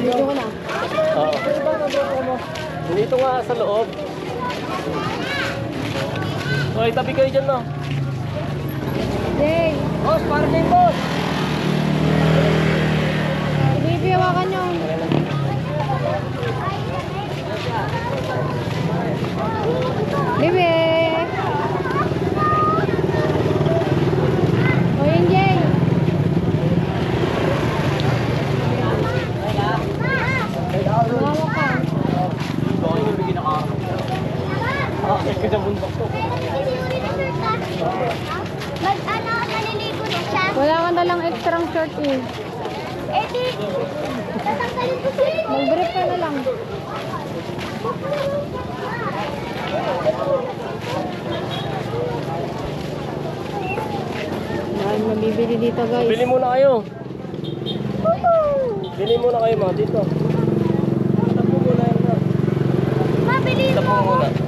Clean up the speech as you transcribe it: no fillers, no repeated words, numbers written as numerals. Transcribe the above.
Dito ko na. Oo. Dito nga sa loob. Okay, tabi kayo dyan, no? Jay! Boss, parking boss! Bibi, hawakan nyo. Bibi! O yun, Jay! Hawak ka. Baka yung bigyan ako. Akit ka sa bundok to. Naliligo na siya. Wala ka na lang extra short eh. Eh di, tatanggalin ko siya. Mag-brief ka na lang. Dahil mabibili dito guys. Bili muna kayo. Bili muna kayo mga dito. Tapo muna yun na. Mabili Tapo mo. muna.